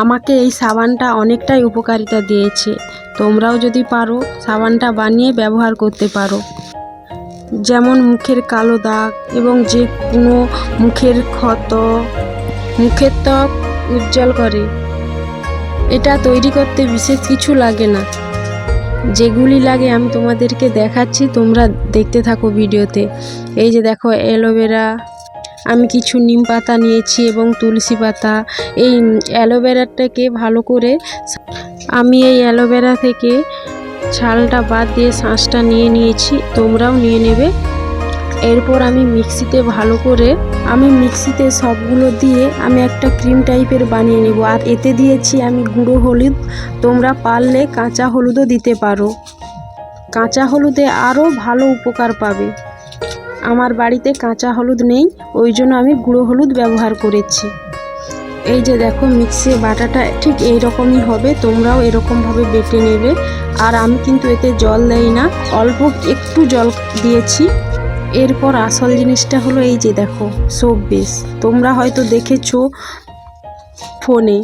আমাকে এই সাবানটা অনেকটাই উপকারিতা দিয়েছে। তোমরাও যদি পারো সাবানটা বানিয়ে ব্যবহার করতে পারো। যেমন মুখের কালো দাগ এবং যে কোনো মুখের ক্ষত, মুখের ত্বক উজ্জ্বল করে। এটা তৈরি করতে বিশেষ কিছু লাগে না, যেগুলি লাগে আমি তোমাদেরকে দেখাচ্ছি, তোমরা দেখতে থাকো ভিডিওতে। এই যে দেখো অ্যালোভেরা, আমি কিছু নিম পাতা নিয়েছি এবং তুলসী পাতা। এই অ্যালোভেরাটাকে ভালো করে আমি এই অ্যালোভেরা থেকে ছালটা বাদ দিয়ে শাঁসটা নিয়ে নিয়েছি, তোমরাও নিয়ে নেবে। এরপর আমি মিক্সিতে সবগুলো দিয়ে আমি একটা ক্রিম টাইপের বানিয়ে নেব। আর এতে দিয়েছি আমি গুঁড়ো হলুদ, তোমরা পারলে কাঁচা হলুদও দিতে পারো। কাঁচা হলুদে আরও ভালো উপকার পাবে। আমার বাড়িতে কাঁচা হলুদ নেই, ওই জন্য আমি গুঁড়ো হলুদ ব্যবহার করেছি। এই যে দেখো মিক্সি বাটাটা ঠিক এই রকমই হবে, তোমরাও এরকমভাবে বেটে নেবে। আর আমি কিন্তু এতে জল দেই না, অল্প একটু জল দিয়েছি। এরপর আসল জিনিসটা হলো এই যে দেখো সোপ বেস, তোমরা হয়তো দেখেছো ফোনে।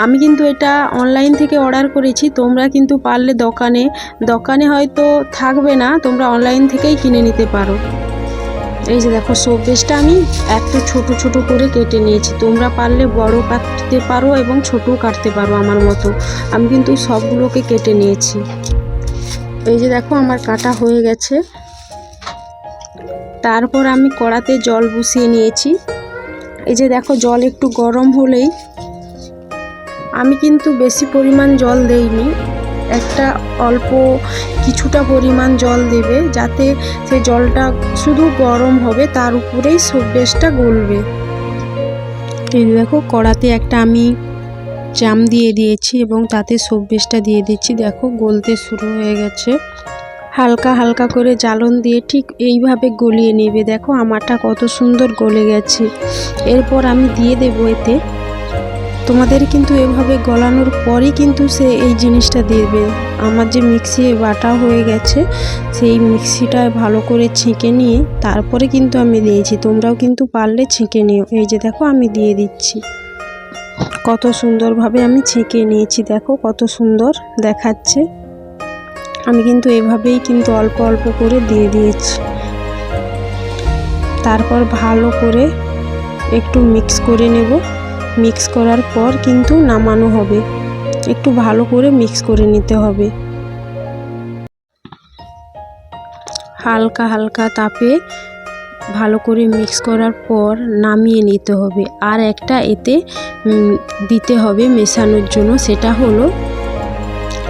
আমি কিন্তু এটা অনলাইন থেকে অর্ডার করেছি। তোমরা কিন্তু পারলে দোকানে হয়তো থাকবে না, তোমরা অনলাইন থেকেই কিনে নিতে পারো। এই যে দেখো সোপ বেসটা আমি একটু ছোট ছোট করে কেটে নিয়েছি, তোমরা পারলে বড় কাটতে পারো এবং ছোটও কাটতে পারো আমার মতো। আমি কিন্তু সবগুলোকে কেটে নিয়েছি। এই যে দেখো আমার কাটা হয়ে গেছে। তারপর আমি কড়াতে জল বসিয়ে নিয়েছি। এই যে দেখো জল একটু গরম হলেই, আমি কিন্তু বেশি পরিমাণ জল দেইনি, কিছুটা পরিমাণ জল দেবে, যাতে সেই জলটা শুধু গরম হবে, তার উপরেই সোপ বেসটা গলবে। এই দেখো কড়াতে একটা আমি চাম দিয়ে দিয়েছি এবং তাতে সোপ বেসটা দিয়ে দিচ্ছি। দেখো গলতে শুরু হয়ে গেছে। হালকা হালকা করে জ্বালন দিয়ে ঠিক এইভাবে গলিয়ে নেবে। দেখো আমারটা কত সুন্দর গলে গেছে। এরপর আমি দিয়ে দেবো এতে, তোমাদের কিন্তু এভাবে গলানোর পরই কিন্তু এই জিনিসটা দেবে। আমার যে মিক্সি বাটা হয়ে গেছে, সেই মিক্সিটা ভালো করে ছেঁকে নিয়ে তারপরে কিন্তু আমি দিয়েছি, তোমরাও কিন্তু পারলে ছেঁকে নিও। এই যে দেখো আমি দিয়ে দিচ্ছি, কত সুন্দরভাবে আমি ছেঁকে নিয়েছি, দেখো কত সুন্দর দেখাচ্ছে। আমি কিন্তু এভাবেই কিন্তু অল্প অল্প করে দিয়ে দিয়েছি। তারপর ভালো করে একটু মিক্স করে নেব। মিক্স করার পর কিন্তু নামানো হবে, একটু ভালো করে মিক্স করে নিতে হবে। হালকা হালকা তাপে ভালো করে মিক্স করার পর নামিয়ে নিতে হবে। আর একটা এতে দিতে হবে মেশানোর জন্য, সেটা হলো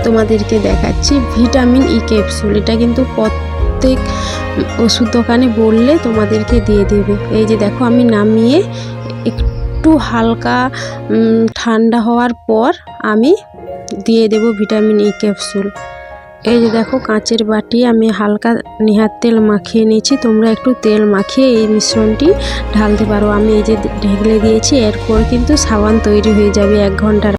তোমাদেরকে দেখাচ্ছি ভিটামিন ই ক্যাপসুল। এটা কিন্তু প্রত্যেক ওষুধ দোকানে বললে তোমাদেরকে দিয়ে দেবে। এই যে দেখো আমি নামিয়ে একটু হালকা ঠান্ডা হওয়ার পর আমি দিয়ে দেব ভিটামিন ই ক্যাপসুল। এই যে দেখো কাঁচের বাটি আমি হালকা নেহার তেল মাখিয়ে নিয়েছি, তোমরা একটু তেল মাখিয়ে এই মিশ্রণটি ঢালতে পারো। আমি এই যে ঢেলে দিয়েছি, এরপর কিন্তু সাবান তৈরি হয়ে যাবে 1 ঘন্টার